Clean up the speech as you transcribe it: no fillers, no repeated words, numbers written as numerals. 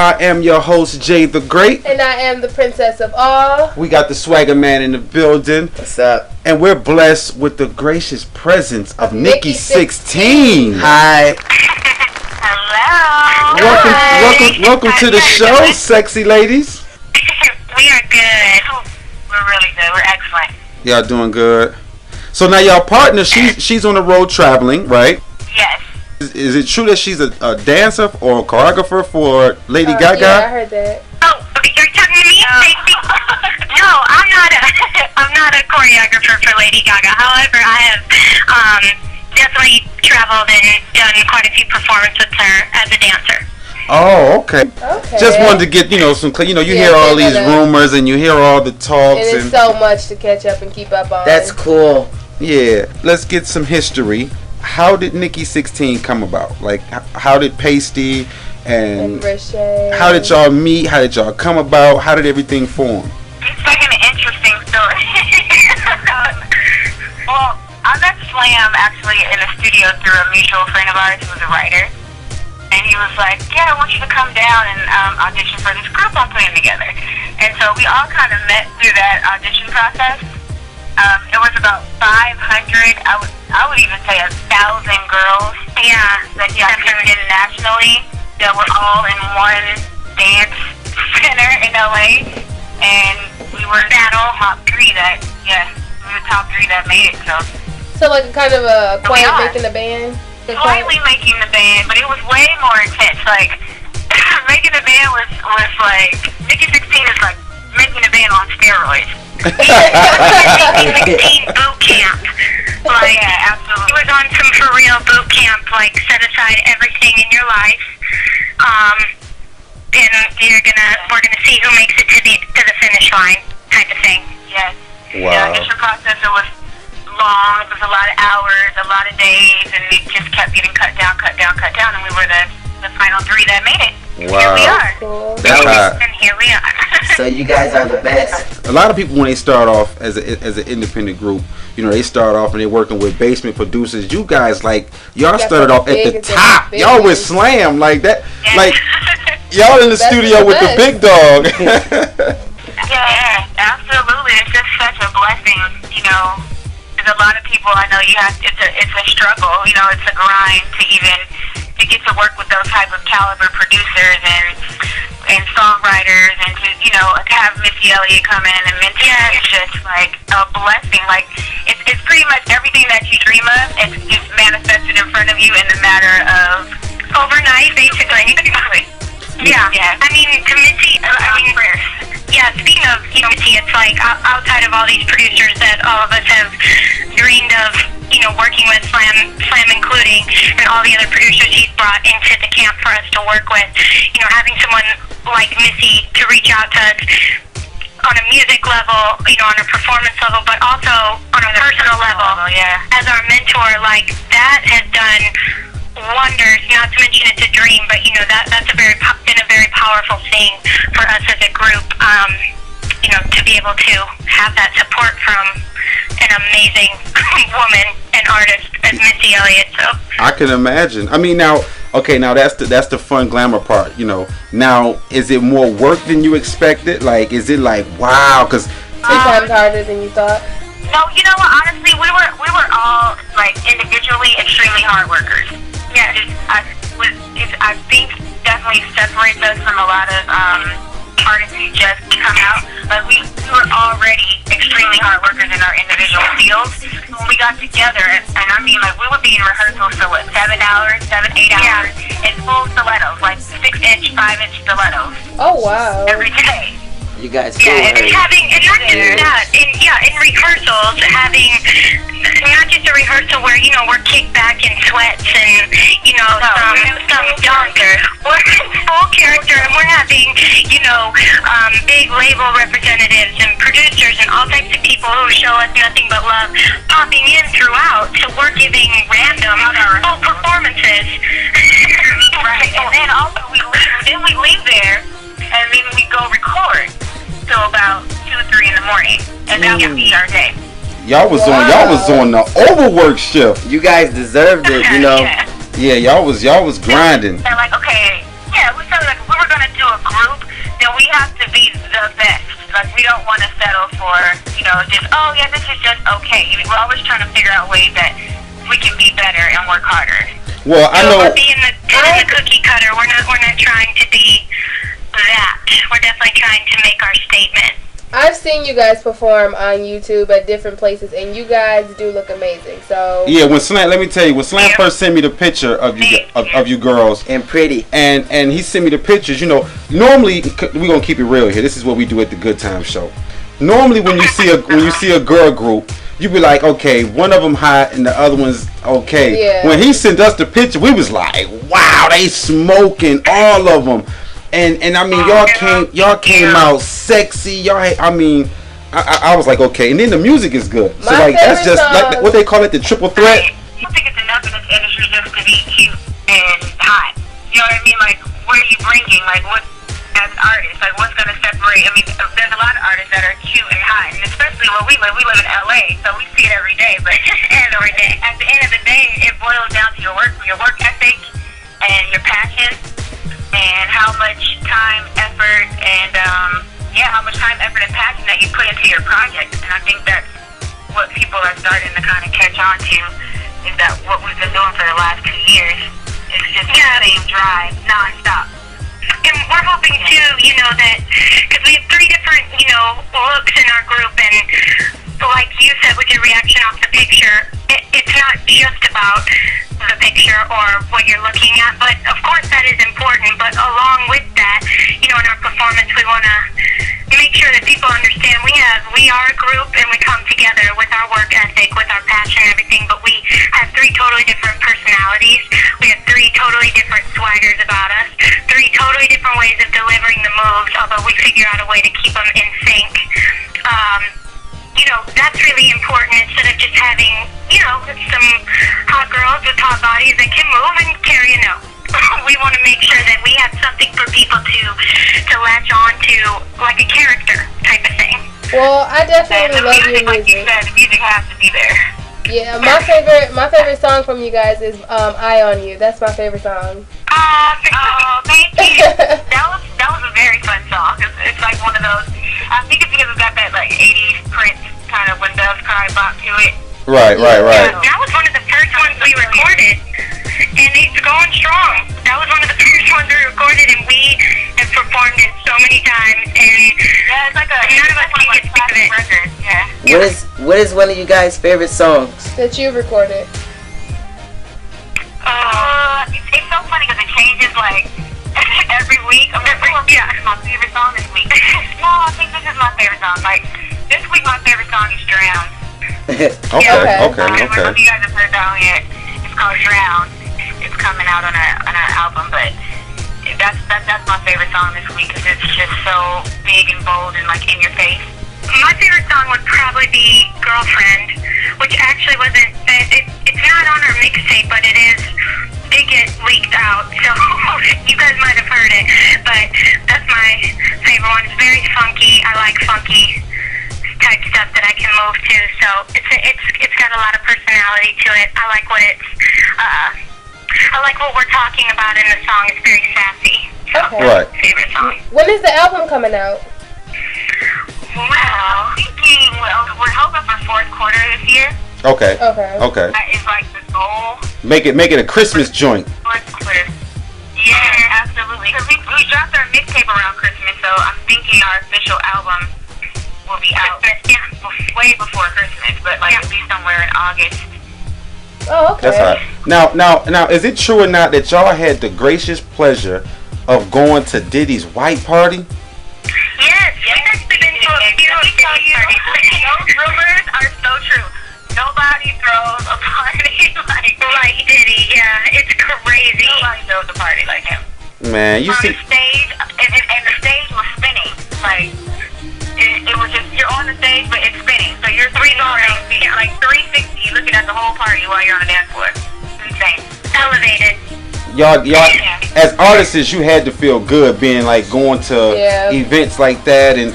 I am your host, Jay the Great. And I am the princess of all. We got the swagger man in the building. What's up? And we're blessed with the gracious presence of Nikki16. Hi. Hello. Welcome to the show, sexy ladies. We are good. We're really good. We're excellent. Y'all doing good. So now y'all partner, she's on the road traveling, right? Yes. Is it true that she's a dancer or a choreographer for Lady Gaga? Yeah, I heard that. Oh, you're talking to me? No, I'm not a choreographer for Lady Gaga. However, I have definitely traveled and done quite a few performances with her as a dancer. Oh, okay. Just wanted to get, some, you hear all these rumors and you hear all the talks. And it's so much to catch up and keep up on. That's cool. Yeah, let's get some history. How did Nikki16 come about? Like, how did Pasty and Rashay, how did y'all meet? How did y'all come about? How did everything form? It's like an interesting story. Well, I met Slam actually in a studio through a mutual friend of ours who was a writer. And he was like, yeah, I want you to come down and audition for this group I'm putting together. And so we all kind of met through that audition process. It was about 500, I would even say 1,000 girls. Yeah, that he auditioned internationally that were all in one dance center in LA. And we were top three that made it. So like a kind of a quiet making the band? Slightly making the band, but it was way more intense. Like, making the band was like, Nikki16 is like making a band on steroids. Nikki16 boot camp. Like, yeah, absolutely. He was on some for real boot camp, like set aside everything in your life. And we're gonna see who makes it to the finish line type of thing. Yes. Wow. The audition process, it was long. It was a lot of hours, a lot of days, and it just kept getting cut down, and we were the final three that made it. Wow. Here we are. Cool. And here we are. So you guys are the best. A lot of people, when they start off as an independent group, they start off and they're working with basement producers. You guys, y'all started off at the top. Y'all with Slam like that. Yeah. Like, y'all in the studio with the big dog. Yeah, absolutely. It's just such a blessing, There's a lot of people I know it's a struggle, it's a grind to get to work with those type of caliber producers and songwriters and to have Missy Elliott come in and mentor you. It's just like a blessing. Like it's pretty much everything that you dream of. It's just manifested in front of you in the matter of overnight, basically. Yeah. I mean, to Missy, yeah, speaking of Missy, it's like outside of all these producers that all of us have dreamed of, working with, Slam including, and all the other producers he's brought into the camp for us to work with, having someone like Missy to reach out to us on a music level, on a performance level, but also on a personal level, as our mentor, like, that has done wonders. Not to mention it's a dream, but that's been a very powerful thing for us as a group. To be able to have that support from an amazing woman and artist as Missy Elliott. So I can imagine. I mean, now that's the fun glamour part. Now is it more work than you expected? Like, is it like wow? Because 3 times harder than you thought. No, you know what? Honestly, we were all like individually extremely hard workers. Yeah, I think definitely separates us from a lot of artists who just come out. But we were already extremely hard workers in our individual fields. When we got together, and I mean, like, we would be in rehearsal for 7 hours, 8 hours, in full stilettos, like 6-inch, 5-inch stilettos. Oh wow! Every day. You guys and not just that, in rehearsals, having not just a rehearsal where, we're kicked back in sweats and, some dunker. We're full character and we're having, big label representatives and producers and all types of people who show us nothing but love popping in throughout. So we're giving random full performances. Right, and then also we leave there and then we go record till about 2 or 3 in the morning, and that would be our day. Y'all was on the overwork shift. You guys deserved it, Yeah, y'all was grinding. They're like, okay, we felt like we were gonna do a Like, we don't want to settle for, you know, just, oh yeah, this is just okay. We're always trying to figure out ways that we can be better and work harder. Well, I know. We're being the cookie cutter. We're not trying to be that. We're definitely trying to make our statement. I've seen you guys perform on YouTube at different places, and you guys do look amazing. So yeah, when Slam, let me tell you, when Slam first sent me the picture of you girls, And pretty. and he sent me the pictures. You know, normally we gonna keep it real here. This is what we do at the Good Time Show. Normally, when you see a girl group, you be like, okay, one of them hot and the other one's okay. Yeah. When he sent us the picture, we was like, wow, they smoking, all of them. And I mean, y'all came out sexy. I was like, okay. And then the music is good. So My like that's favorite just song- like what they call it, the triple threat. I don't think it's enough in this industry just to be cute and hot. You know what I mean? Like, what are you bringing? Like, what, as an artist, like, what's going to separate? I mean, there's a lot of artists that are cute and hot, and especially where we live in LA, so we see it every day. But every day, at the end of the day, it boils down to your work ethic, and your passion, and how much time, effort, and how much time, effort, and passion that you put into your project. And I think that's what people are starting to kind of catch on to, is that what we've been doing for the last 2 years is just the same drive, nonstop. And we're hoping too, you know, that because we have 3 different, you know, looks in our group, and like you said with your reaction off the picture, it's not just about the picture or what you're looking at, but of course that is important. But along with that, you know, in our performance, we want to make sure that people understand we are a group, and we come together with our work ethic, with our passion and everything, but we have 3 totally different personalities. We have 3 totally different swaggers about us, 3 totally different ways of delivering the moves, although we figure out a way to keep them in sync. You know, that's really important, instead of just having, you know, some hot girls with hot bodies that can move and carry a note. We want to make sure that we have something for people to latch on to, like a character type of thing. well, I definitely And the love music, your like you music. said, the music has to be there. Yeah, my favorite song from you guys is "Eye on You." That's my favorite song. Thank you. That was a very fun song. It's like one of those. I think it's because it's got that like 80s Prince kind of when doves cry bop to it. Right. Yeah, that was one of the first ones we recorded, and it's going strong. That was one of the first ones we recorded, and we have performed it so many times. And it's like none of us can get sick of it. Record. Yeah. What is one of you guys' favorite songs? That you recorded. It's so funny because it changes like every week. This is my favorite song this week. No, I think this is my favorite song. Like, this week my favorite song is Drown. Okay. I don't know if you guys have heard that one yet. It's called Drown. It's coming out on an album, but that's my favorite song this week because it's just so big and bold and like in your face. My favorite song would probably be Girlfriend, which actually wasn't. It's not on our mixtape, but it did get leaked out, so you guys might have heard it. But that's my favorite one. It's very funky. I like funky type stuff that I can move to. So it's got a lot of personality to it. I like what I like what we're talking about in the song. It's very sassy. So, Okay. Right. Favorite song. When is the album coming out? Well, we're hoping for 4th quarter this year. Okay. Okay. That is like the goal. Make it a Christmas joint. 4th quarter. Yeah, absolutely. Because we dropped our mixtape around Christmas, so I'm thinking our official album will be out way before Christmas, but like it'll be somewhere in August. Oh, okay. That's hot. Now, is it true or not that y'all had the gracious pleasure of going to Diddy's white party? Yes, we've actually been to a few parties. Those rumors are so true. Nobody throws a party like Diddy. Yeah, it's crazy. Nobody throws a party like him. Man, you see. On the stage, and the stage was spinning. Like, it was just, you're on the stage, but it's spinning. So you're like 360 looking at the whole party while you're on the dance floor. It's insane. Elevated. Y'all, as artists, you had to feel good being like going to events like that, and